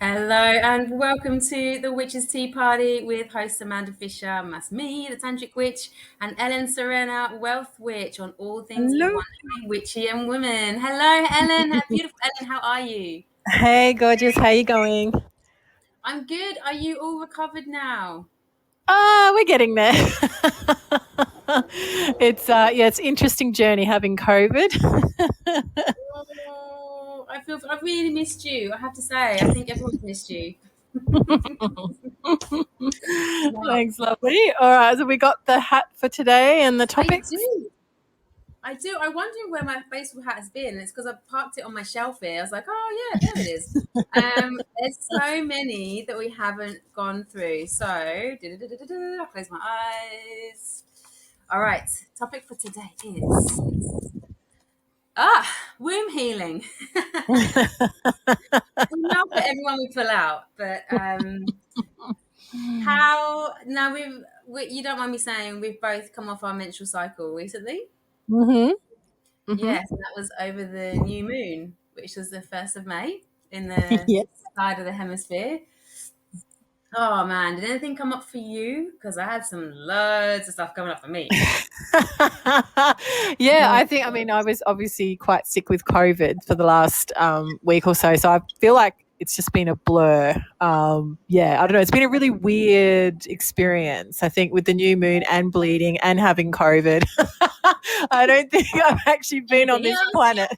Hello and welcome to the Witches Tea Party with host Amanda Fisher, that's me, the Tantric Witch, and Ellen Serena, Wealth Witch, on all things Hello. wonderfully witchy and women. Hello, Ellen. Beautiful Ellen, how are you? Hey, gorgeous. How you going? I'm good. Are you all recovered now? We're getting there. It's interesting journey having COVID. Oh, I really missed you. I have to say, I think everyone's missed you. Wow. Thanks, lovely. All right, so we got the hat for today and the I topics. do. I do. I'm wondering where my baseball hat has been. It's because I parked it on my shelf here. I was like, oh yeah, there it is. There's so many that we haven't gone through. So, I'll close my eyes. All right. Topic for today is womb healing. We laugh at everyone we pull out, but how now you don't mind me saying we've both come off our menstrual cycle recently. Mm-hmm. Mm-hmm. Yes, and that was over the new moon, which was the 1st of May in the Yeah. this side of the hemisphere. Oh man, did anything come up for you? Because I had some loads of stuff coming up for me. Yeah, I was obviously quite sick with COVID for the last week or so. So I feel like it's just been a blur. Yeah, I don't know. It's been a really weird experience, I think, with the new moon and bleeding and having COVID. I don't think I've actually been on Anything this else? planet.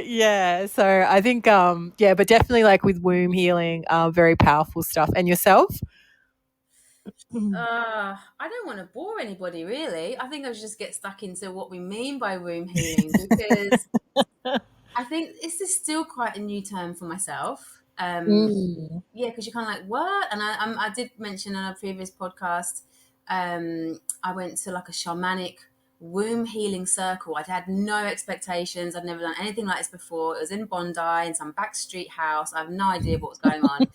Yeah, so I think, yeah, but definitely like with womb healing, very powerful stuff. And yourself? I don't want to bore anybody really. I think I should just get stuck into what we mean by womb healing because I think this is still quite a new term for myself. Mm. Yeah, because you're kind of like, what? And I did mention on a previous podcast, I went to like a shamanic womb healing circle. I'd had no expectations. I'd never done anything like this before. It was in Bondi in some backstreet house. I have no idea what was going on.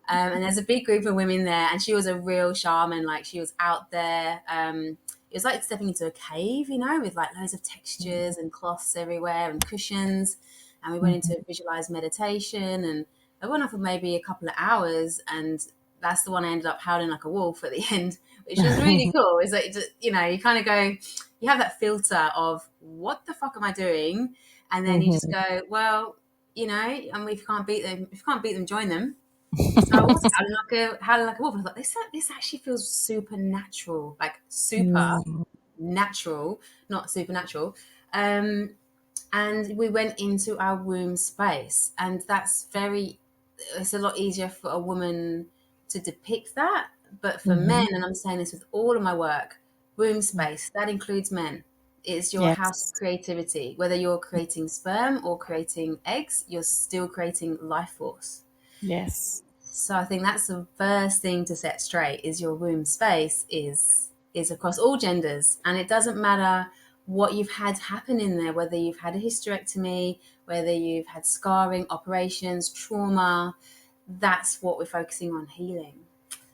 And there's a big group of women there, and she was a real shaman. Like she was out there. It was like stepping into a cave, with like loads of textures and cloths everywhere and cushions. And we went into visualized meditation, and I went off for maybe a couple of hours, and that's the one I ended up howling like a wolf at the end, which was really cool. Is that you kind of go, you have that filter of what the fuck am I doing, and then you just Mhm. go, well, and if you can't beat them, join them. So I was howling like a wolf. And I thought this actually feels supernatural, like super Mm. natural, not supernatural. Um, and we went into our womb space, and it's a lot easier for a woman to depict that, but for men, Mhm. and I'm saying this with all of my work, womb space, that includes men. It's your house of Yes. creativity. Whether you're creating sperm or creating eggs, you're still creating life force. Yes. So I think that's the first thing to set straight, is your womb space is across all genders, and it doesn't matter what you've had happen in there, whether you've had a hysterectomy, whether you've had scarring, operations, trauma. That's what we're focusing on healing.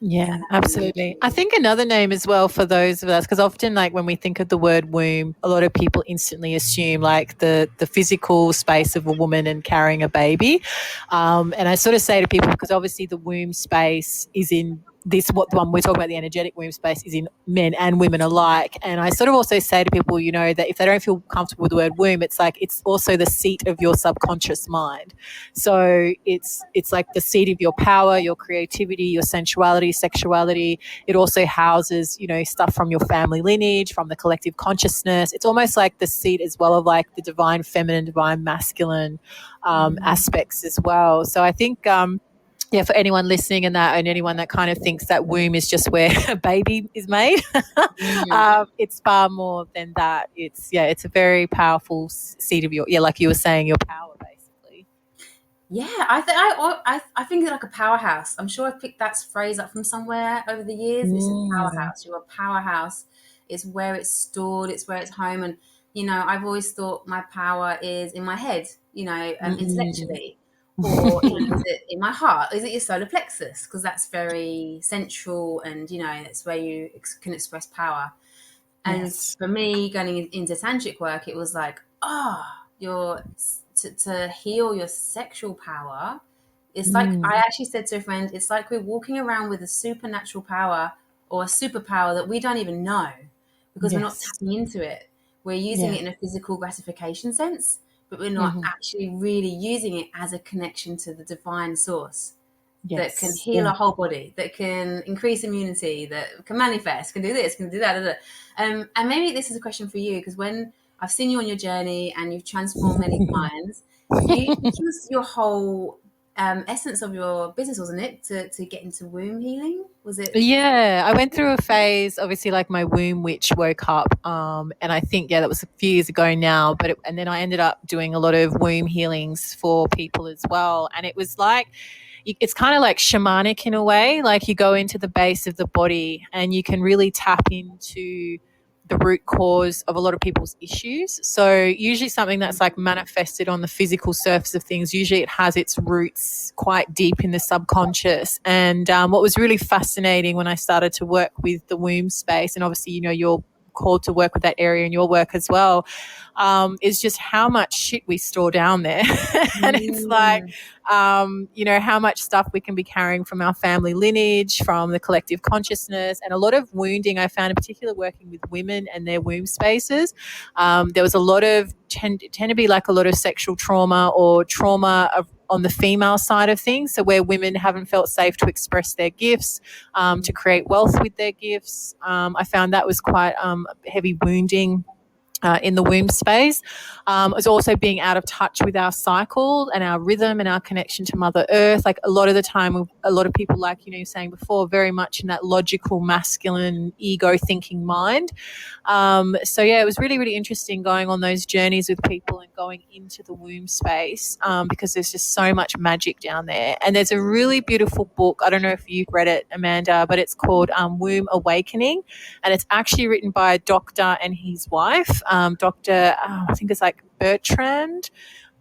Yeah, absolutely. I think another name as well for those of us, because often, like when we think of the word womb, a lot of people instantly assume like the physical space of a woman and carrying a baby. And I sort of say to people, because obviously the womb space is in this, what the one we're talking about, the energetic womb space is in men and women alike. And I sort of also say to people, that if they don't feel comfortable with the word womb, it's like it's also the seat of your subconscious mind. So it's like the seat of your power, your creativity, your sensuality, sexuality. It also houses, stuff from your family lineage, from the collective consciousness. It's almost like the seat as well of like the divine feminine, divine masculine aspects as well. So I think yeah, for anyone listening and anyone that kind of thinks that womb is just where a baby is made, Mm. it's far more than that. It's a very powerful seat of like you were saying, your power basically. Yeah, I think it's like a powerhouse. I'm sure I've picked that phrase up from somewhere over the years. It's a Mm. powerhouse. You're a powerhouse. It's where it's stored. It's where it's home. And I've always thought my power is in my head. Mm. Intellectually, or is it in my heart? Is it your solar plexus? Because that's very central, and it's where you can express power. And Yes. for me, going into tantric work, it was like, your to heal your sexual power, it's like I Mm. actually said to a friend, it's like we're walking around with a supernatural power or a superpower that we don't even know because we're not Yes. tapping into it. We're using Yeah. it in a physical gratification sense, but we're not Hmm. actually really using it as a connection to the divine source that can Yes. heal Yeah. our whole body, that can increase immunity, that can manifest, can do this, can do that. Da, da. And maybe this is a question for you because when I've seen you on your journey and you've transformed many clients, you this was your whole essence of your business, wasn't it? To get into womb healing, was it? Yeah, I went through a phase, obviously, like my womb witch woke up. And I think, yeah, that was a few years ago now. And then I ended up doing a lot of womb healings for people as well. And it was like, it's kind of like shamanic in a way. Like you go into the base of the body and you can really tap into the root cause of a lot of people's issues. So usually something that's like manifested on the physical surface of things, usually it has its roots quite deep in the subconscious. And what was really fascinating when I started to work with the womb space, and obviously, you know, you're called to work with that area in your work as well, is just how much shit we store down there. And it's like, Mm, you know, how much stuff we can be carrying from our family lineage, from the collective consciousness, and a lot of wounding. I found, in particular, working with women and their womb spaces, there was a lot of tend to be like a lot of sexual trauma or trauma on the female side of things. So where women haven't felt safe to express their gifts, to create wealth with their gifts. I found that was quite heavy wounding in the womb space. It's also being out of touch with our cycle and our rhythm and our connection to Mother Earth. Like a lot of the time, a lot of people, like, you know, you're saying before, very much in that logical, masculine, ego thinking mind. So yeah, it was really, really interesting going on those journeys with people and going into the womb space, because there's just so much magic down there. And there's a really beautiful book. I don't know if you've read it, Amanda, but it's called Womb Awakening, and it's actually written by a doctor and his wife, Dr. I think it's like Bertrand.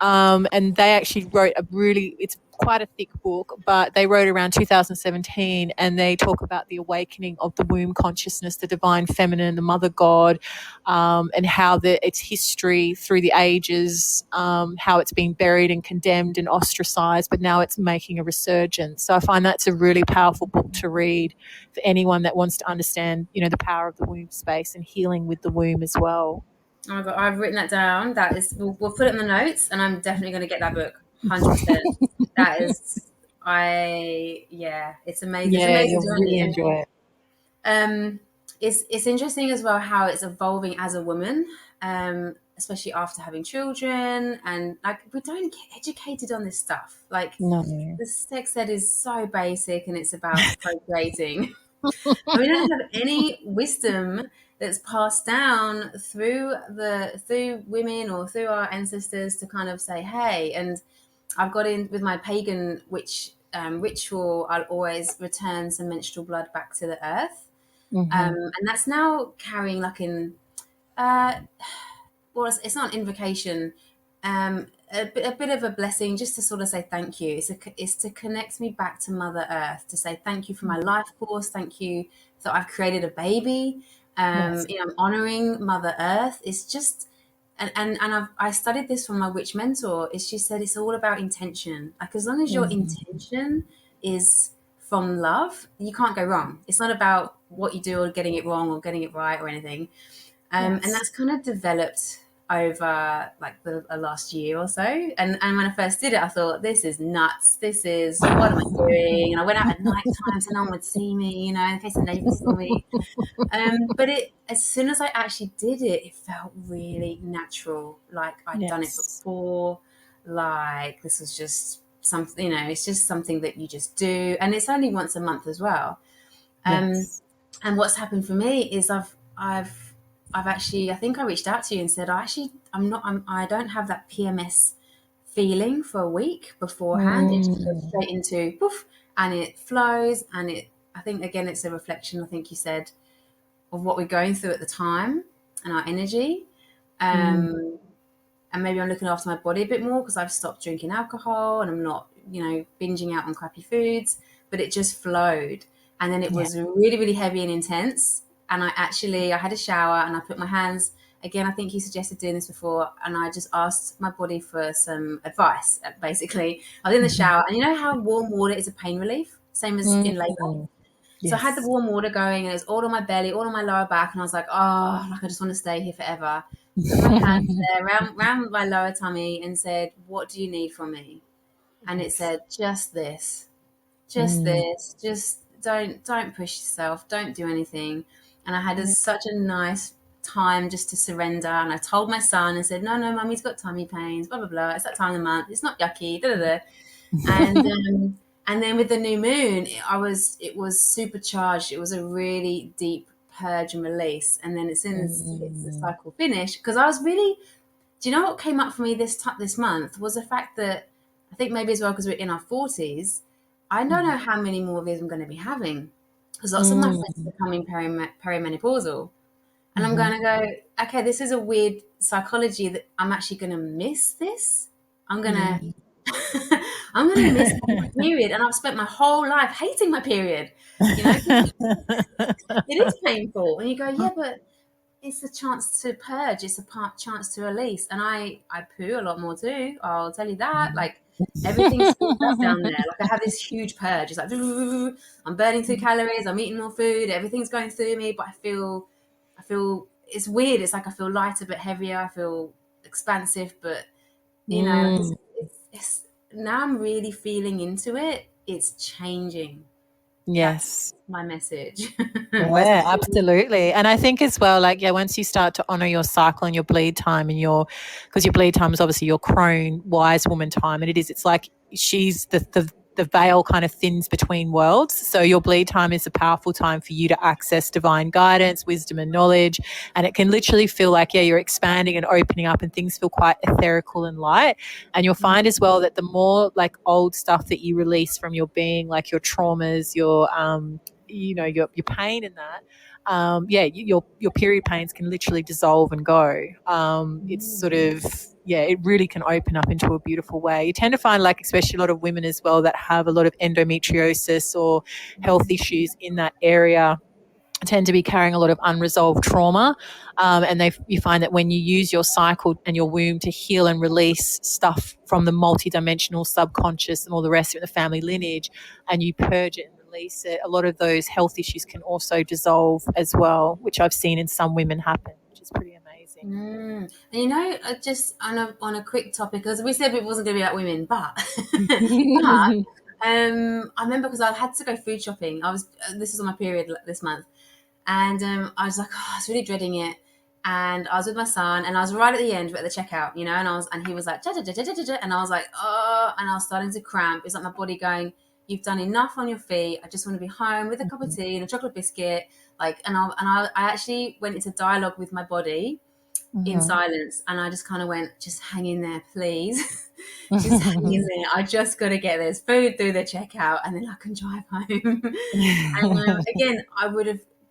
And they actually wrote it's quite a thick book, but they wrote around 2017, and they talk about the awakening of the womb consciousness, the divine feminine, the mother god, and how its history through the ages, how it's been buried and condemned and ostracized, but now it's making a resurgence. So I find that's a really powerful book to read for anyone that wants to understand, you know, the power of the womb space and healing with the womb as well. I've written that down. That is, we'll put it in the notes, and I'm definitely going to get that book. 100%. That is, yeah, it's amazing. It's an Yeah, amazing you'll really journey, and enjoy it. um, it's interesting as well how it's evolving as a woman, especially after having children, and like we don't get educated on this stuff. Like No. the sex ed is so basic, and it's about procreating. And we don't have any wisdom that's passed down through women or through our ancestors to kind of say, hey, and I've got in with my pagan witch ritual, I'll always return some menstrual blood back to the earth. Mm-hmm. And that's now carrying like in uh, well, it's not an invocation, a bit of a blessing, just to sort of say thank you. It's to connect me back to Mother Earth, to say thank you for my life course, thank you that I've created a baby. Yes. You know, I'm honoring Mother Earth. It's just, I studied this from my witch mentor. Is she said it's all about intention. Like as long as your Mm-hmm. intention is from love, you can't go wrong. It's not about what you do or getting it wrong or getting it right or anything. And Yes. that's kind of developed over like the last year or so. And when I first did it, I thought, this is nuts. This is, what am I doing? And I went out at night time so no one would see me, you know, in case the neighbors saw me. But as soon as I actually did it, it felt really natural. Like I'd done it Yes. before. Like this was just something, you know, it's just something that you just do. And it's only once a month as well. Um, Yes. and what's happened for me is I've actually, I think I reached out to you and said, I don't have that PMS feeling for a week beforehand. It just goes Mm. straight into poof, and it flows. And I think again, it's a reflection, I think you said, of what we're going through at the time and our energy. Mm. Um, and maybe I'm looking after my body a bit more because I've stopped drinking alcohol and I'm not, you know, binging out on crappy foods, but it just flowed. And then it Yeah. was really, really heavy and intense. And I had a shower and I put my hands again, I think you suggested doing this before, and I just asked my body for some advice. Basically, I was in the shower, and you know how warm water is a pain relief, same as in labour. Mm. So I had the Yes. warm water going, and it was all on my belly, all on my lower back, and I was like, oh, like I just want to stay here forever. Put my hands there, round my lower tummy, and said, "What do you need from me?" And it Yes. said, just Mm. this, just don't push yourself, don't do anything. And I had Yeah. such a nice time just to surrender. And I told my son and said, no, mummy's got tummy pains, blah blah blah. It's that time of the month. It's not yucky, da da da. And and then with the new moon, it was supercharged. It was a really deep purge and release. And then as soon as it's the Mm. cycle finished, because I was really, do you know what came up for me this month was the fact that I think maybe as well because we're in our 40s, I don't know how many more of these I'm going to be having because lots of my friends Mm. are becoming perimenopausal, and I'm Mhm. going to go, okay, this is a weird psychology that I'm actually going to miss this. I'm going to Mm. I'm going to miss my period, and I've spent my whole life hating my period. You know, 'cause it is painful, and you go, yeah, but it's a chance to purge. It's a chance to release. And I poo a lot more too. I'll tell you that. Like everything's stored up down there. Like I have this huge purge. It's like I'm burning through calories. I'm eating more food. Everything's going through me. But I feel it's weird. It's like I feel lighter but heavier. I feel expansive, but Mm. it's now I'm really feeling into it. It's changing. That's Yes. my message. Where's my Yeah, absolutely. And I think as well, like, yeah, once you start to honor your cycle and your bleed time and because your bleed time is obviously your crone wise woman time. And it's like she's the veil kind of thins between worlds. So your bleed time is a powerful time for you to access divine guidance, wisdom, and knowledge. And it can literally feel like, yeah, you're expanding and opening up and things feel quite etherical and light. And you'll find as well that the more like old stuff that you release from your being, like your traumas, your pain in that, your period pains can literally dissolve and go. It's sort of, yeah, it really can open up into a beautiful way. You tend to find, like, especially a lot of women as well that have a lot of endometriosis or health issues in that area tend to be carrying a lot of unresolved trauma, and you find that when you use your cycle and your womb to heal and release stuff from the multidimensional subconscious and all the rest of the family lineage, and you purge it and release it, a lot of those health issues can also dissolve as well, which I've seen in some women happen, which is pretty amazing. And just on a quick topic, because we said it wasn't going to be about women, but I remember because I had to go food shopping. This is on my period this month, and I was like, oh, I was really dreading it. And I was with my son, and I was right at the end, at the checkout, and he was like, ja, ja, ja, ja, ja, ja, and I was like, oh, and I was starting to cramp. It's like my body going, you've done enough on your feet. I just want to be home with a cup of tea and a chocolate biscuit. Like, I actually went into dialogue with my body in silence, and I just kind of went, just hang in there, please. Just hang in there. I just got to get this food through the checkout, and then I can drive home. And again,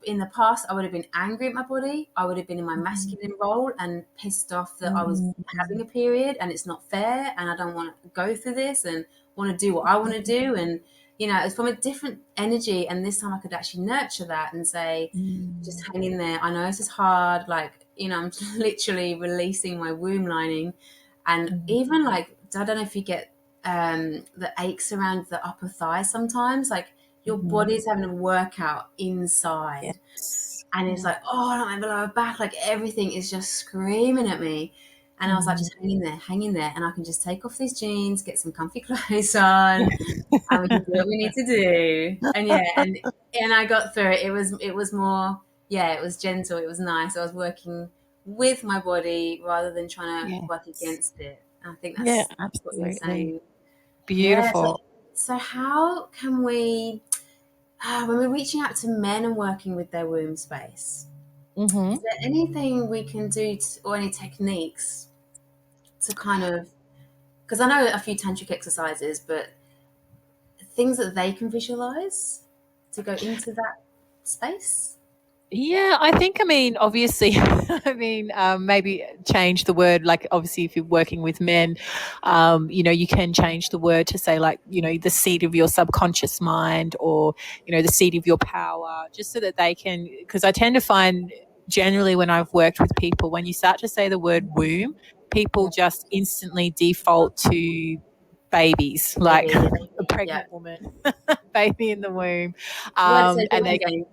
in the past, I would have been angry at my body. I would have been in my masculine role and pissed off that I was having a period and it's not fair, and I don't want to go through this and want to do what I want to do. And it's from a different energy, and this time I could actually nurture that and say, just hang in there. I know this is hard. Like, I'm literally releasing my womb lining. And even like, I don't know if you get the aches around the upper thigh sometimes, like your body's having a workout inside. Yes. And it's like, oh, I don't have my lower back. Like everything is just screaming at me. And I was like, just hang in there. And I can just take off these jeans, get some comfy clothes on, and we can do what we need to do. And yeah, and I got through it. It was more, yeah, it was gentle. It was nice. I was working with my body rather than trying to work Yes. against it. And I think Yeah, that's what you're absolutely. saying. Yeah. So, Beautiful. so how can we, when we're reaching out to men and working with their womb space, is there anything we can do or any techniques to kind of, because I know a few tantric exercises, but things that they can visualize to go into that space? Yeah, I mean, obviously, maybe change the word. Like, obviously, if you're working with men, you can change the word to say, like, the seat of your subconscious mind, or, the seat of your power, just so that they can, because I tend to find generally when I've worked with people, when you start to say the word womb, people just instantly default to babies, like Maybe, a yeah. pregnant woman, baby in the womb. Word says And it they again.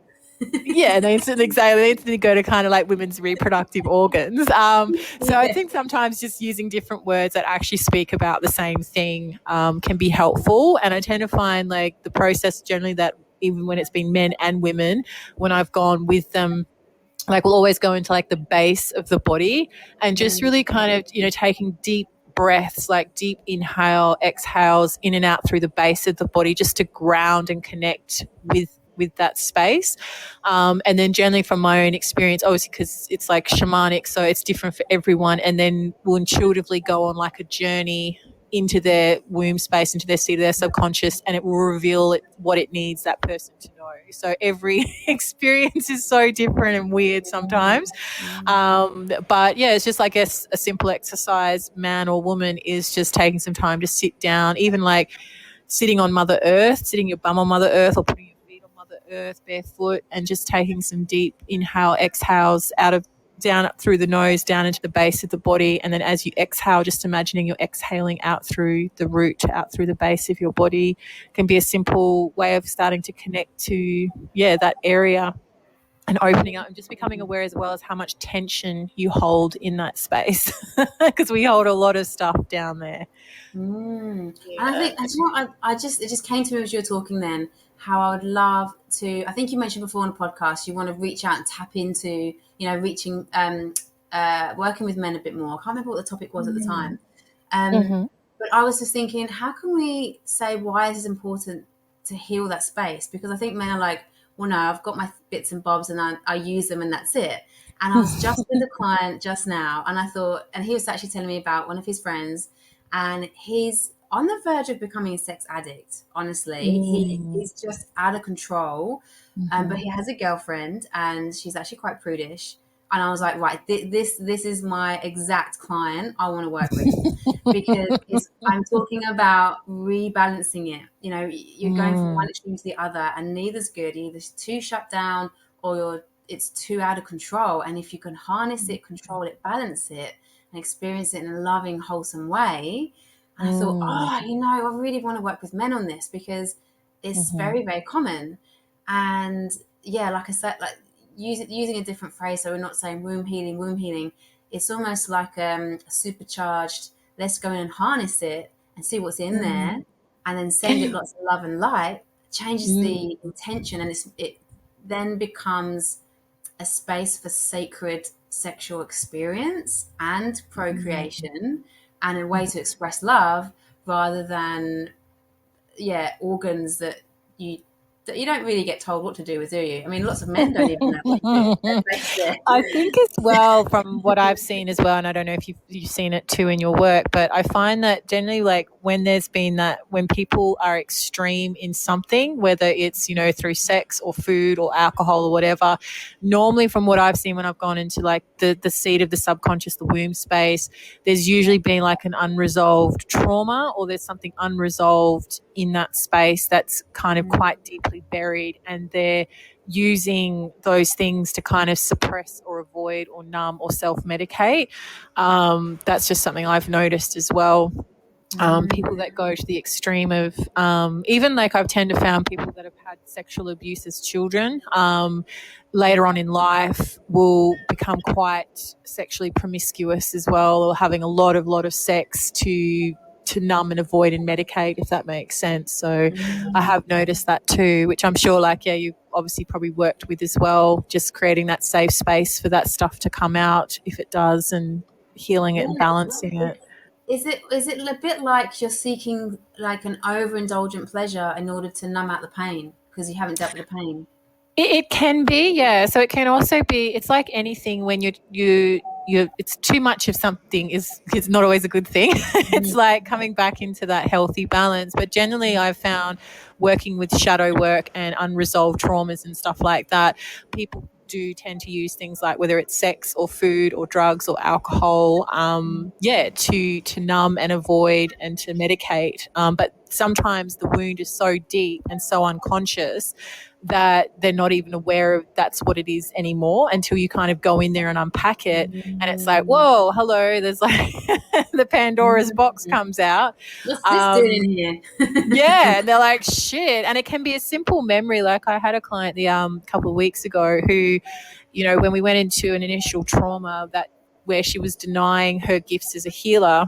yeah, they instantly go to kind of like women's reproductive organs. So I Yeah. think sometimes just using different words that actually speak about the same thing can be helpful. And I tend to find like the process generally that even when it's been men and women, when I've gone with them, like we'll always go into like the base of the body and just really kind of, taking deep breaths, like deep inhale, exhales in and out through the base of the body, just to ground and connect with that space. And then generally from my own experience, obviously because it's like shamanic, so it's different for everyone. And then we'll intuitively go on like a journey into their womb space, into their seat of their subconscious, and it will reveal what it needs that person to know. So every experience is so different and weird sometimes. But yeah, it's just, I guess, a simple exercise, man or woman, is just taking some time to sit down, even like sitting on Mother Earth, sitting your bum on Mother Earth or putting your feet on Mother Earth barefoot, and just taking some deep inhale, exhales out of down up through the nose, down into the base of the body. And then as you exhale, just imagining you're exhaling out through the root, out through the base of your body. Can be a simple way of starting to connect to, that area and opening up and just becoming aware as well as how much tension you hold in that space, because we hold a lot of stuff down there. And I think, and you know what, it just came to me as you were talking then, how I would love to, I think you mentioned before on the podcast, you want to reach out and tap into, reaching, working with men a bit more. I can't remember what the topic was at the time. But I was just thinking, how can we say why it is important to heal that space? Because I think men are like, well, no, I've got my bits and bobs and I use them and that's it. And I was just with a client just now and I thought, and he was actually telling me about one of his friends and he's on the verge of becoming a sex addict. Honestly, he's just out of control. But he has a girlfriend and she's actually quite prudish. And I was like, right, this is my exact client I want to work with because I'm talking about rebalancing it. You're going from one extreme to the other, and neither's good. Either it's too shut down or it's too out of control. And if you can harness it, control it, balance it, and experience it in a loving, wholesome way. And I thought, I really want to work with men on this because it's very, very common. And yeah, like I said, like using a different phrase, so we're not saying womb healing. It's almost like a supercharged, let's go in and harness it and see what's in there and then send it lots of love and light, changes the intention, and it then becomes a space for sacred sexual experience and procreation and a way to express love rather than organs that you don't really get told what to do with, do you? I mean, lots of men don't even know what to do. Let's face it. I think as well, from what I've seen as well, and I don't know if you've seen it too in your work, but I find that generally, like when there's been that, when people are extreme in something, whether it's, through sex or food or alcohol or whatever, normally from what I've seen when I've gone into like the seat of the subconscious, the womb space, there's usually been like an unresolved trauma or there's something unresolved in that space that's kind of quite deeply buried, and they're using those things to kind of suppress or avoid or numb or self-medicate. That's just something I've noticed as well. People that go to the extreme of even like I've tend to found people that have had sexual abuse as children later on in life will become quite sexually promiscuous as well, or having a lot of sex to numb and avoid and medicate, if that makes sense. So I have noticed that too, which I'm sure you obviously probably worked with as well, just creating that safe space for that stuff to come out if it does, and healing it and balancing it. Is it a bit like you're seeking like an overindulgent pleasure in order to numb out the pain because you haven't dealt with the pain? It can be, yeah. So it can also be, it's like anything when you it's too much of something is not always a good thing. It's like coming back into that healthy balance. But generally I've found working with shadow work and unresolved traumas and stuff like that, people do tend to use things like whether it's sex or food or drugs or alcohol, to numb and avoid and to medicate. But sometimes the wound is so deep and so unconscious that they're not even aware of that's what it is anymore until you kind of go in there and unpack it. And it's like, whoa, hello, there's like the Pandora's box comes out. What's this doing in here? Yeah, and they're like, shit. And it can be a simple memory. Like I had a client the couple of weeks ago who, you know, when we went into an initial trauma that where she was denying her gifts as a healer,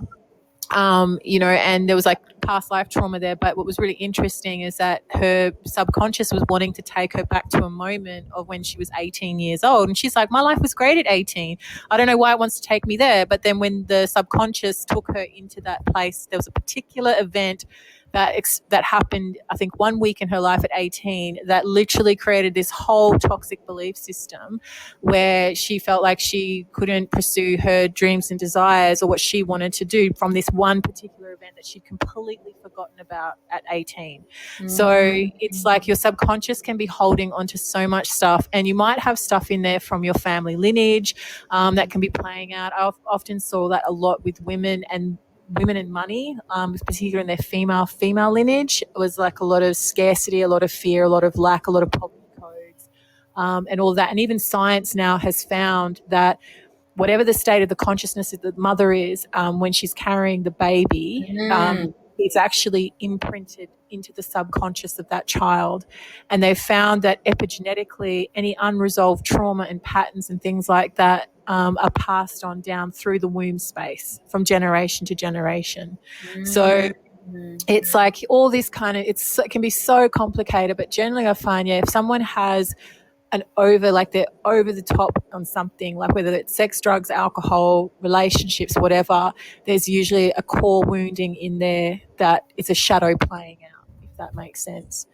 you know, and there was like past life trauma there. But what was really interesting is that her subconscious was wanting to take her back to a moment of when she was 18 years old. And she's like, my life was great at 18. I don't know why it wants to take me there. But then when the subconscious took her into that place, there was a particular event that happened, I think, 1 week in her life at 18 that literally created this whole toxic belief system where she felt like she couldn't pursue her dreams and desires or what she wanted to do from this one particular event that she'd completely forgotten about at 18. So it's like your subconscious can be holding onto so much stuff, and you might have stuff in there from your family lineage that can be playing out. I often saw that a lot with women and money, particularly in their female lineage. It was like a lot of scarcity, a lot of fear, a lot of lack, a lot of poverty codes, and all that. And even science now has found that whatever the state of the consciousness of the mother is when she's carrying the baby, it's actually imprinted into the subconscious of that child. And they've found that epigenetically, any unresolved trauma and patterns and things like that are passed on down through the womb space from generation to generation. So it's like all this kind of, it can be so complicated, but generally I find, if someone has they're over the top on something, like whether it's sex, drugs, alcohol, relationships, whatever, there's usually a core wounding in there that it's a shadow playing out, if that makes sense.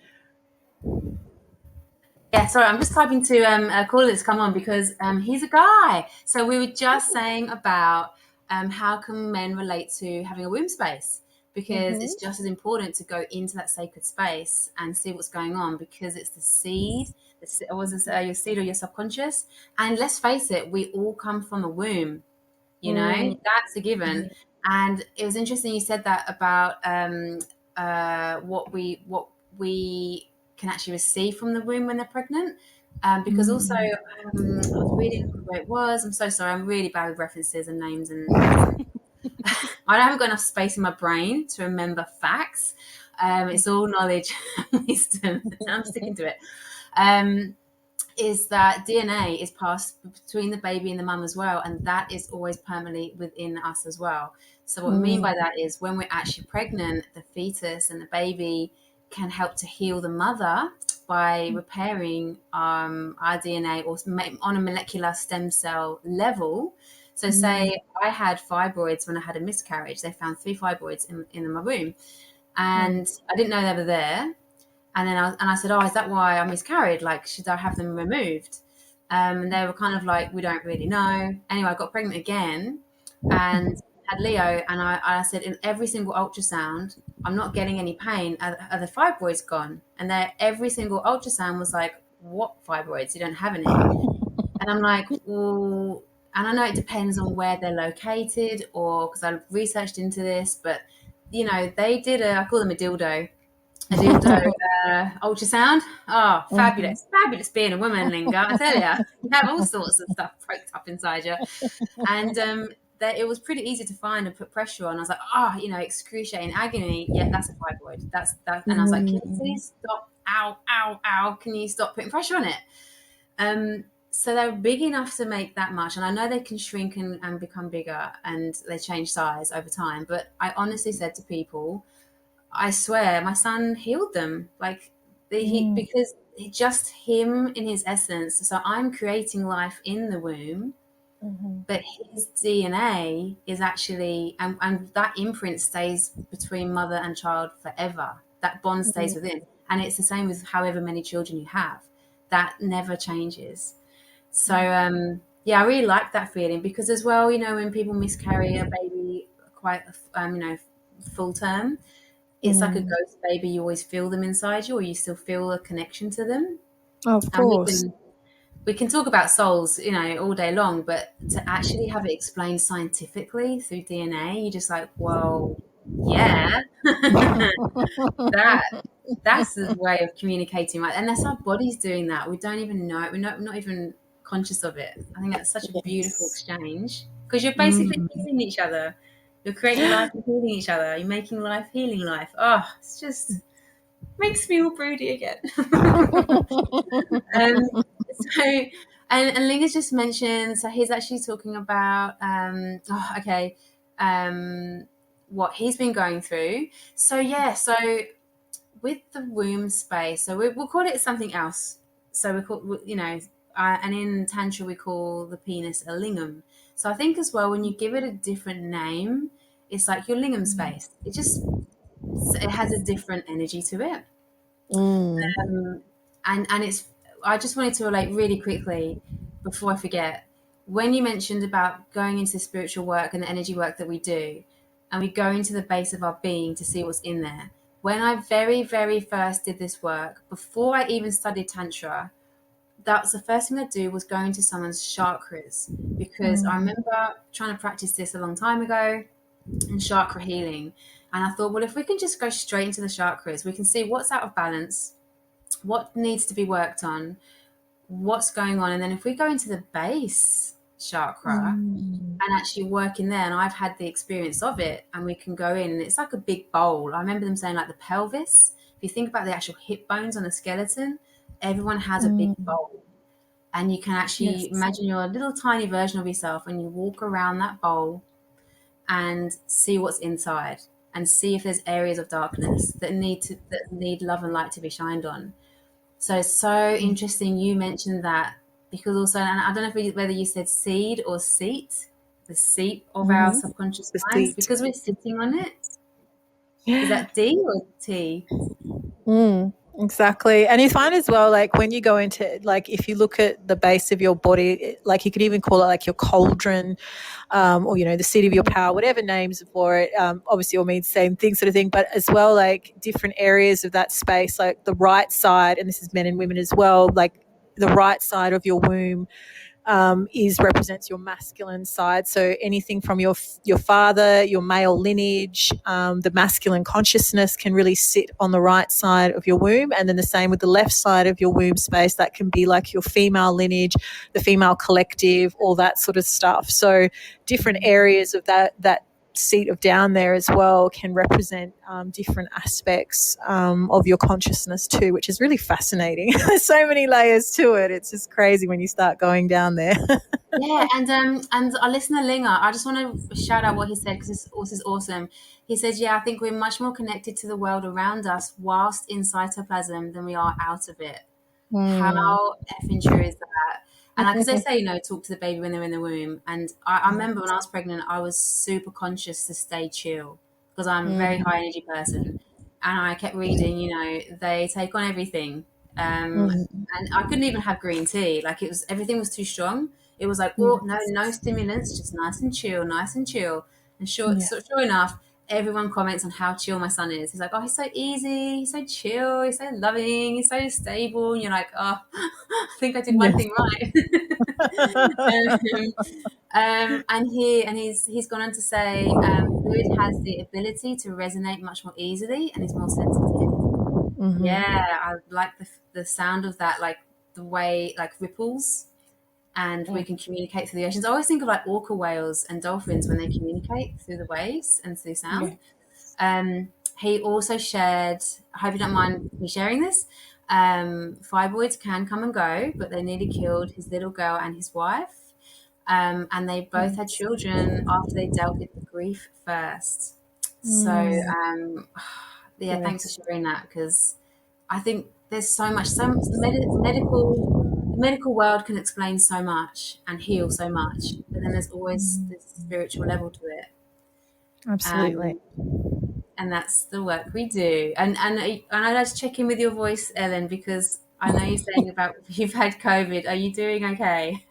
Yeah, sorry, I'm just typing to call this come on because he's a guy. So we were just saying about how can men relate to having a womb space, because it's just as important to go into that sacred space and see what's going on, because it's the seed, your seed or your subconscious. And let's face it, we all come from a womb, you know, that's a given. And it was interesting you said that about what we can actually receive from the womb when they're pregnant. Because also, I was reading where it was. I'm so sorry. I'm really bad with references and names and I haven't got enough space in my brain to remember facts. It's all knowledge and wisdom, and I'm sticking to it. Is that DNA is passed between the baby and the mum as well, and that is always permanently within us as well. So what I mean by that is when we're actually pregnant, the fetus and the baby can help to heal the mother by repairing our DNA or on a molecular stem cell level. So say I had fibroids when I had a miscarriage. They found 3 fibroids in my womb, and I didn't know they were there. And then I said, oh, is that why I miscarried? Like, should I have them removed? And they were kind of like, we don't really know. Anyway, I got pregnant again and had Leo. And I said, in every single ultrasound, I'm not getting any pain. Are the fibroids gone? And every single ultrasound was like, what fibroids? You don't have any. And I'm like, well, and I know it depends on where they're located, or because I've researched into this, but, you know, they did I call them a dildo ultrasound. Oh, fabulous. Fabulous being a woman, Linga. I tell you, you have all sorts of stuff poked up inside you. And it was pretty easy to find and put pressure on. I was like, you know, excruciating agony. Yeah, that's a fibroid. That's that. And I was like, can you please stop? Ow, ow, ow. Can you stop putting pressure on it? So they're big enough to make that much. And I know they can shrink and become bigger, and they change size over time. But I honestly said to people, I swear my son healed them, like because just him in his essence. So I'm creating life in the womb, but his DNA is actually, and that imprint stays between mother and child forever. That bond stays within. And it's the same with however many children you have. That never changes. So, I really like that feeling, because as well, you know, when people miscarry a baby quite, you know, full term, it's like a ghost baby. You always feel them inside you, or you still feel a connection to them. Of course. And we can talk about souls, you know, all day long, but to actually have it explained scientifically through DNA, you're just like, whoa, Yeah. that that's the way of communicating, right? And that's our bodies doing that. We don't even know it. We're not even conscious of it. I think that's such a beautiful Yes. exchange because you're basically Mm. healing each other. You're creating life and healing each other. You're making life, healing life. Oh, it's just makes me all broody again. um, so, and Ling has just mentioned. So he's actually talking about. What he's been going through. So yeah. So with the womb space, so we'll call it something else. So we call, and in Tantra we call the penis a lingam. So I think as well when you give it a different name, it's like your lingam space. It has a different energy to it. Mm. And it's I just wanted to relate really quickly before I forget, when you mentioned about going into the spiritual work and the energy work that we do, and we go into the base of our being to see what's in there. When I very, very first did this work, before I even studied Tantra, that was the first thing I do was go into someone's chakras, because I Mm. remember trying to practice this a long time ago in chakra healing. And I thought, well, if we can just go straight into the chakras, we can see what's out of balance, what needs to be worked on, what's going on. And then if we go into the base chakra Mm. and actually work in there, and I've had the experience of it, and we can go in and it's like a big bowl. I remember them saying like the pelvis. If you think about the actual hip bones on a skeleton, everyone has a big Mm. bowl. And you can actually Yes. imagine you're a little tiny version of yourself and you walk around that bowl and see what's inside and see if there's areas of darkness that need love and light to be shined on. So it's so interesting you mentioned that, because also, and I don't know whether you said seed or seat, the seat of our Mm-hmm. subconscious The minds, seat. because we're sitting on it. Is that D or T? Mm, exactly. And it's fine as well, like when you go into, like, if you look at the base of your body, like you could even call it like your cauldron, or, the seat of your power, whatever names for it. Obviously all means same thing sort of thing, but as well, like different areas of that space, like the right side, and this is men and women as well, like the right side of your womb is represents your masculine side. So anything from your father, your male lineage, the masculine consciousness can really sit on the right side of your womb, and then the same with the left side of your womb space. That can be like your female lineage, the female collective, all that sort of stuff. So different areas of that seat of down there as well can represent different aspects of your consciousness too, which is really fascinating. There's so many layers to it. It's just crazy when you start going down there. Yeah, and our listener Linger, I just want to shout out what he said because this is awesome. He says, "Yeah, I think we're much more connected to the world around us whilst in cytoplasm than we are out of it." Mm. How effing true is that? And because they say, talk to the baby when they're in the womb. And I remember when I was pregnant, I was super conscious to stay chill because I'm a very high energy person. And I kept reading, they take on everything. Mm. And I couldn't even have green tea. Like everything was too strong. It was like, oh, no, Yes. no stimulants, just nice and chill, nice and chill. And Yeah. sure enough, everyone comments on how chill my son is. He's like, oh, he's so easy, he's so chill, he's so loving, he's so stable. And you're like, oh, I think I did one Yes. thing right. And he's gone on to say, fluid has the ability to resonate much more easily and is more sensitive. Mm-hmm. Yeah, I like the sound of that, like the way like ripples, and we can communicate through the oceans. I always think of like orca whales and dolphins when they communicate through the waves and through Yeah. sound. He also shared, I hope you don't mind me sharing this. Fibroids can come and go, but they nearly killed his little girl and his wife. And they both had Yes. children after they dealt with the grief first. So, Mm. yeah, thanks Yes. for sharing that, because I think there's so much, the medical world can explain so much and heal so much, but then there's always this spiritual level to it. Absolutely. Um, and that's the work we do. And I'd like to check in with your voice, Ellen, because I know you're saying about you've had COVID. Are you doing okay?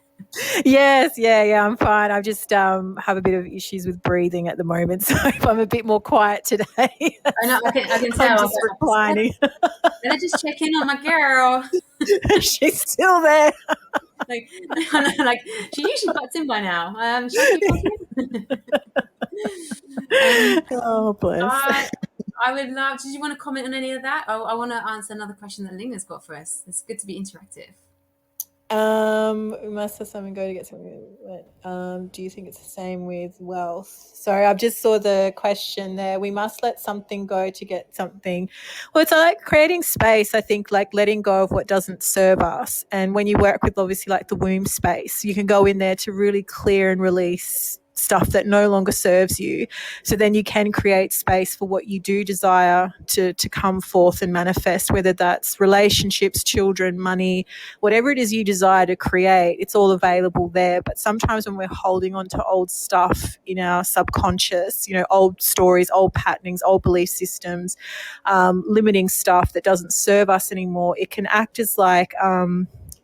Yes. Yeah. I'm fine. I just have a bit of issues with breathing at the moment, so if I'm a bit more quiet today, I know I can I'm tell. I was just like, reclining. better just check in on my girl. She's still there. Like, like she usually butts in by now. Shall I keep talking? Oh, bless. I would love. Did you want to comment on any of that? I want to answer another question that Linga's got for us. It's good to be interactive. We must have something go to get something. Do you think it's the same with wealth? Sorry, I just saw the question there. We must let something go to get something. Well, it's like creating space. I think like letting go of what doesn't serve us. And when you work with obviously like the womb space, you can go in there to really clear and release stuff that no longer serves you, so then you can create space for what you do desire to come forth and manifest, whether that's relationships, children, money, whatever it is you desire to create. It's all available there. But sometimes when we're holding on to old stuff in our subconscious, old stories, old patternings, old belief systems, limiting stuff that doesn't serve us anymore, it can act as like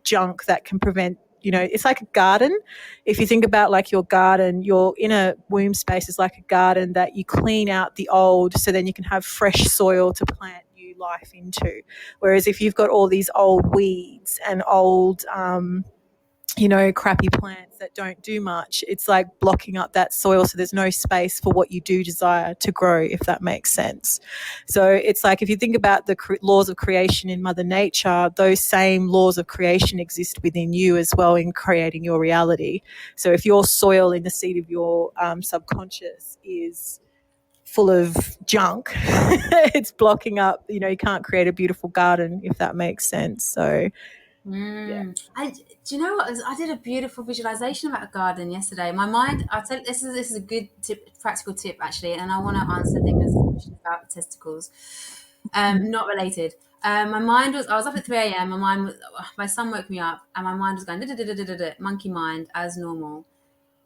junk that can prevent, it's like a garden. If you think about like your garden, your inner womb space is like a garden that you clean out the old, so then you can have fresh soil to plant new life into. Whereas if you've got all these old weeds and old crappy plants that don't do much, it's like blocking up that soil, so there's no space for what you do desire to grow, if that makes sense. So it's like if you think about the laws of creation in Mother Nature, those same laws of creation exist within you as well in creating your reality. So if your soil in the seed of your subconscious is full of junk, it's blocking up, you can't create a beautiful garden, if that makes sense. So yeah. Do you know what? I did a beautiful visualization about a garden yesterday. My mind, I'll tell you, this is a good tip, practical tip actually, and I want to answer Linga's question about testicles. Not related. My mind was. I was up at 3 a.m. My son woke me up, and my mind was going monkey mind as normal.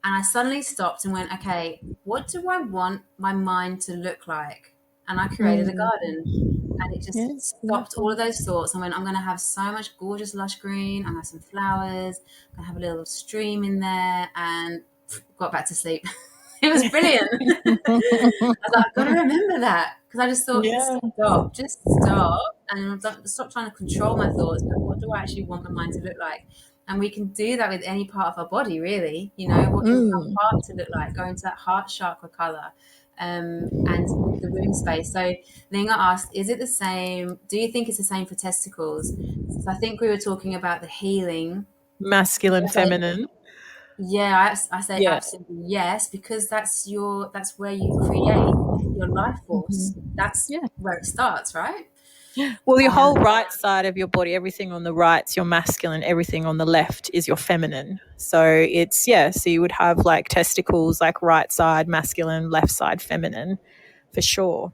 And I suddenly stopped and went, okay, what do I want my mind to look like? And I created a garden. And it just stopped all of those thoughts. I went, I'm going to have so much gorgeous lush green. I'm going to have some flowers. I'm going to have a little stream in there, and got back to sleep. It was brilliant. I was like, I've got to remember that, because I just thought, just stop and stop trying to control my thoughts. But what do I actually want my mind to look like? And we can do that with any part of our body, really. What do you want our heart to look like? Go into that heart chakra color. And with the womb space. So Linga asked, is it the same? Do you think it's the same for testicles? So I think we were talking about the healing. Masculine, feminine. Yeah, I say absolutely yes, because that's where you create your life force. That's where it starts, right? Well, your whole right side of your body, everything on the right's your masculine, everything on the left is your feminine. So it's, so you would have like testicles, like right side masculine, left side feminine, for sure.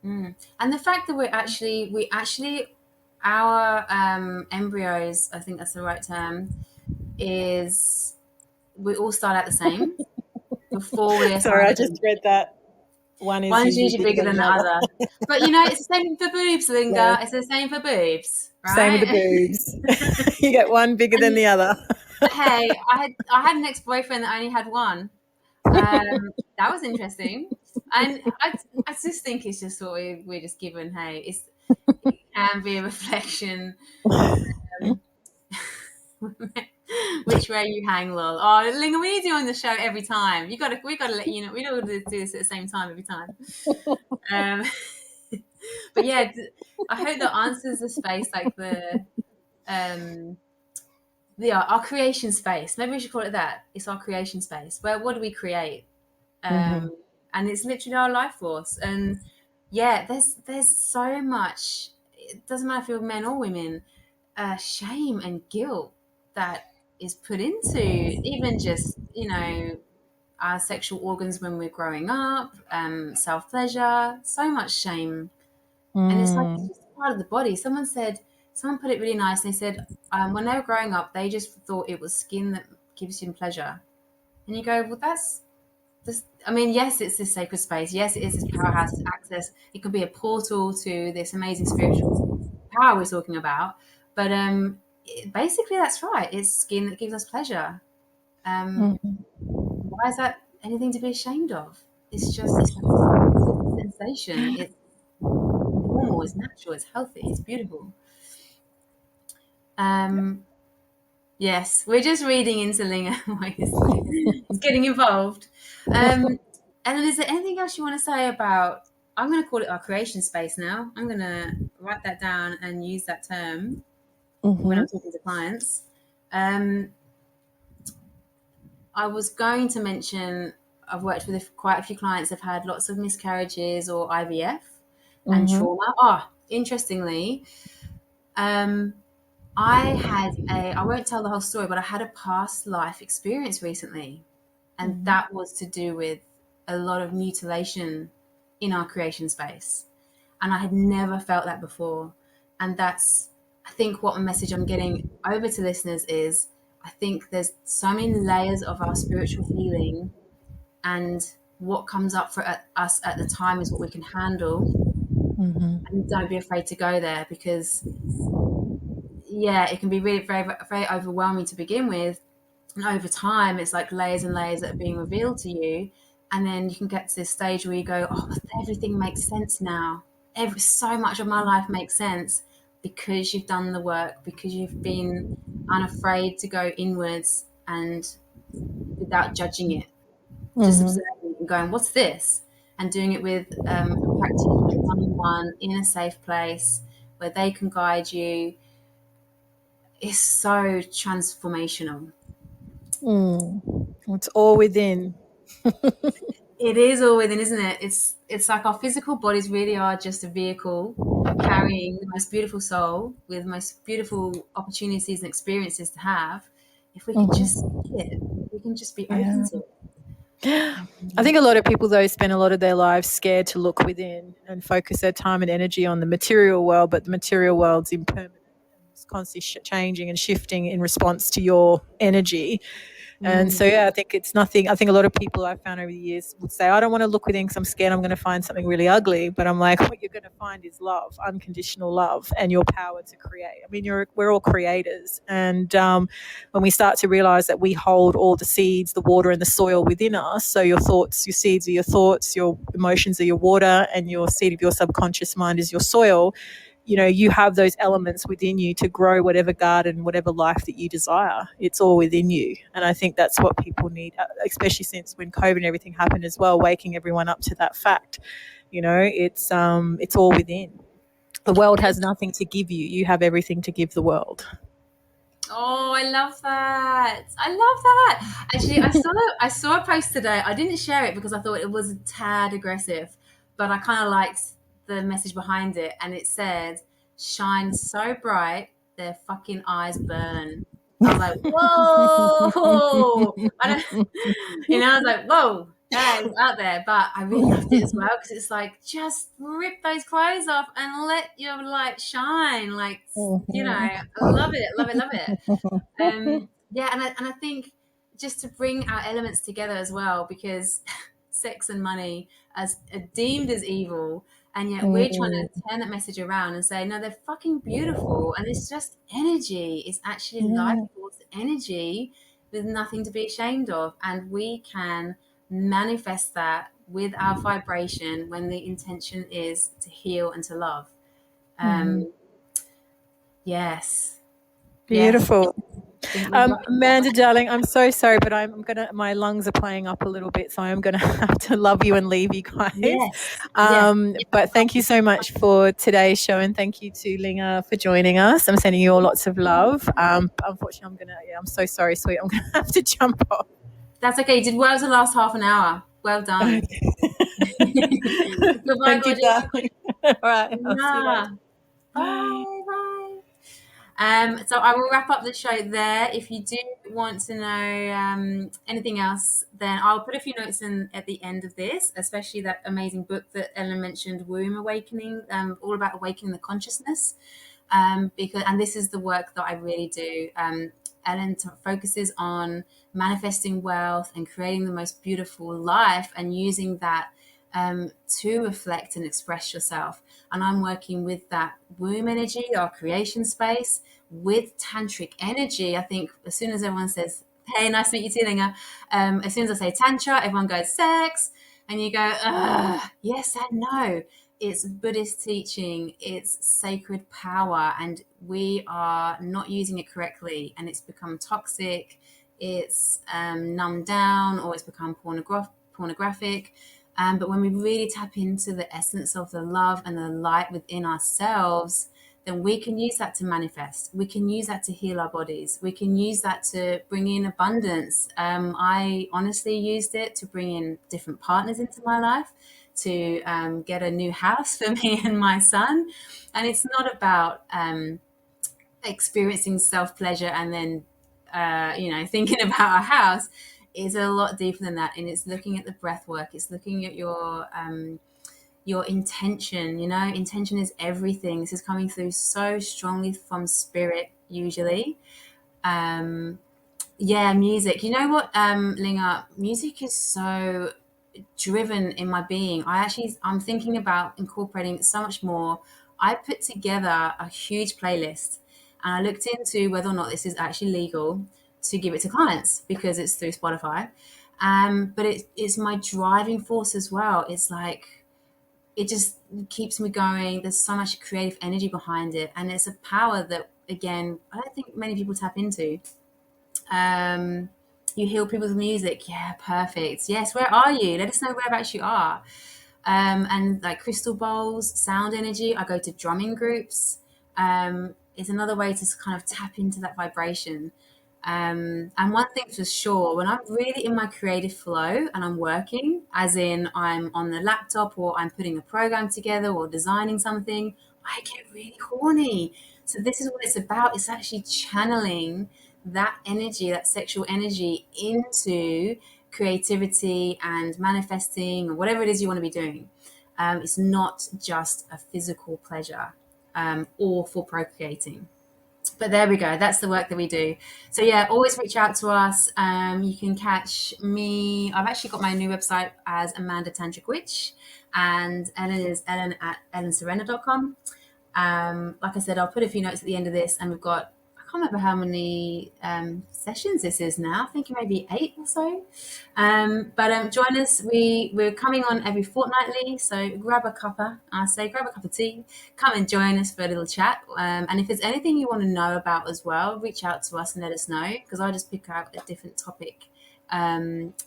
And the fact that we actually our embryos, I think that's the right term, is we all start out the same before we assign. Sorry, I just read that. One's usually bigger than the other. But it's the same for boobs, Linga. Yeah. It's the same for boobs, right? Same with the boobs. You get one bigger than the other. Hey, I had an ex-boyfriend that only had one. That was interesting. And I just think it's just what we're just given. Hey, it can be a reflection. Which way you hang, lol. Oh, Linga, we need you on the show every time. We gotta let you know. We don't do this at the same time every time. But yeah, I hope that answers the space, like our creation space. Maybe we should call it that. It's our creation space. What do we create? And it's literally our life force. And yeah, there's so much. It doesn't matter if you're men or women. Shame and guilt that is put into even just our sexual organs when we're growing up, self-pleasure, so much shame. And it's like it's just part of the body. Someone put it really nice. They said when they were growing up, they just thought it was skin that gives you pleasure. And you go, well, that's this. I mean, yes, it's this sacred space. Yes, it is this powerhouse access. It could be a portal to this amazing spiritual power we're talking about. But basically, that's right. It's skin that gives us pleasure. Why is that anything to be ashamed of? It's just a sensation. It's normal. It's natural. It's healthy. It's beautiful. Yes, we're just reading into Linga. It's getting involved. Ellen, is there anything else you want to say about? I'm going to call it our creation space now. I'm going to write that down and use that term when Mm-hmm. I'm talking to clients. Um, I was going to mention I've worked with quite a few clients that have had lots of miscarriages or IVF and Mm-hmm. trauma. Oh, interestingly, um, I won't tell the whole story, but I had a past life experience recently. And Mm-hmm. that was to do with a lot of mutilation in our creation space. And I had never felt that before. And that's, I think, what message I'm getting over to listeners is I think there's so many layers of our spiritual healing, and what comes up for us at the time is what we can handle. Mm-hmm. And don't be afraid to go there because, yeah, it can be really very, very overwhelming to begin with. And over time, it's like layers and layers that are being revealed to you. And then you can get to this stage where you go, oh, everything makes sense now. So much of my life makes sense because you've done the work, because you've been unafraid to go inwards and without judging it, just Mm-hmm. observing and going, what's this? And doing it with a practitioner one on one in a safe place where they can guide you is so transformational. Mm. It's all within. It is all within, isn't it? It's like our physical bodies really are just a vehicle carrying the most beautiful soul with most beautiful opportunities and experiences to have. If we can just Mm-hmm. see it, we can just be open Yeah. to it. I think a lot of people, though, spend a lot of their lives scared to look within and focus their time and energy on the material world, but the material world's impermanent and it's constantly changing and shifting in response to your energy. And so, Mm. yeah, I think it's nothing. I think a lot of people I've found over the years would say, I don't want to look within because I'm scared I'm going to find something really ugly. But I'm like, what you're going to find is love, unconditional love, and your power to create. I mean, we're all creators. And when we start to realize that we hold all the seeds, the water, and the soil within us, so your thoughts, your seeds are your thoughts, your emotions are your water, and your seed of your subconscious mind is your soil, you have those elements within you to grow whatever garden, whatever life that you desire. It's all within you. And I think that's what people need, especially since when COVID and everything happened as well, waking everyone up to that fact. It's all within. The world has nothing to give you. You have everything to give the world. Oh, I love that. I love that. Actually, I saw a post today. I didn't share it because I thought it was a tad aggressive, but I kind of liked the message behind it. And it said, "Shine so bright, their fucking eyes burn." I was like, "Whoa!" I was like, "Whoa." That is out there, but I really loved it as well because it's like just rip those clothes off and let your light shine. Like, I love it, love it, love it. Yeah, and I think just to bring our elements together as well, because sex and money as are deemed as evil, and yet we're trying to turn that message around and say, no, they're fucking beautiful, and it's just energy. It's actually life force energy with nothing to be ashamed of, and we can manifest that with our vibration when the intention is to heal and to love. Um, yes, yes. Beautiful. I think we've got. Amanda, darling, I'm so sorry, but my lungs are playing up a little bit, so I'm gonna have to love you and leave you guys. Yes, yes. But thank you so much for today's show, and thank you to Linga for joining us. I'm sending you all lots of love. Unfortunately, I'm so sorry, sweet. I'm gonna have to jump off. That's okay. You did well to the last half an hour. Well done. Goodbye, Thank you, gorgeous. darling. All right, I'll see you later. Mwah. Bye. Bye, bye. So I will wrap up the show there. If you do want to know anything else, then I'll put a few notes in at the end of this, especially that amazing book that Ellen mentioned, Womb Awakening, all about awakening the consciousness. And this is the work that I really do. Ellen focuses on manifesting wealth and creating the most beautiful life and using that to reflect and express yourself. And I'm working with that womb energy, our creation space, with tantric energy. I think as soon as everyone says, "Hey, nice to meet you too, Linga," as soon as I say tantra, everyone goes sex, and you go, yes and no. It's Buddhist teaching, it's sacred power, and we are not using it correctly, and it's become toxic, it's numbed down, or it's become pornographic. But when we really tap into the essence of the love and the light within ourselves, then we can use that to manifest. We can use that to heal our bodies. We can use that to bring in abundance. I honestly used it to bring in different partners into my life, to get a new house for me and my son. And it's not about experiencing self pleasure and then, thinking about a house. Is a lot deeper than that, and it's looking at the breath work. It's looking at your intention. Intention is everything. This is coming through so strongly from spirit usually. Yeah, music. You know what, Linga, music is so driven in my being. I'm thinking about incorporating so much more. I put together a huge playlist, and I looked into whether or not this is actually legal to give it to clients because it's through Spotify. But it's my driving force as well. It's like it just keeps me going. There's so much creative energy behind it, and it's a power that, again, I don't think many people tap into. Um, you heal people with music. Yeah, perfect. Yes, where are you? Let us know whereabouts you are. And like crystal bowls, sound energy. I go to drumming groups. It's another way to kind of tap into that vibration. And one thing for sure, when I'm really in my creative flow and I'm working, as in I'm on the laptop or I'm putting a program together or designing something, I get really horny. So this is what it's about. It's actually channeling that energy, that sexual energy, into creativity and manifesting or whatever it is you want to be doing. It's not just a physical pleasure, or for procreating. But there we go. That's the work that we do. So yeah, always reach out to us. You can catch me. I've actually got my new website as Amanda Tantric Witch, and Ellen is Ellen at ellenserena.com. Like I said, I'll put a few notes at the end of this, and we've got, I can't remember how many sessions this is now. I think it may be 8 or so. But join us. We're coming on every fortnightly, so grab a cuppa. I say grab a cup of tea. Come and join us for a little chat. And if there's anything you want to know about as well, reach out to us and let us know, because I just pick out a different topic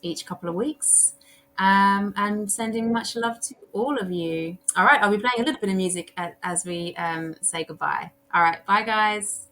each couple of weeks. And sending much love to all of you. All right, I'll be playing a little bit of music as we say goodbye. All right, bye guys.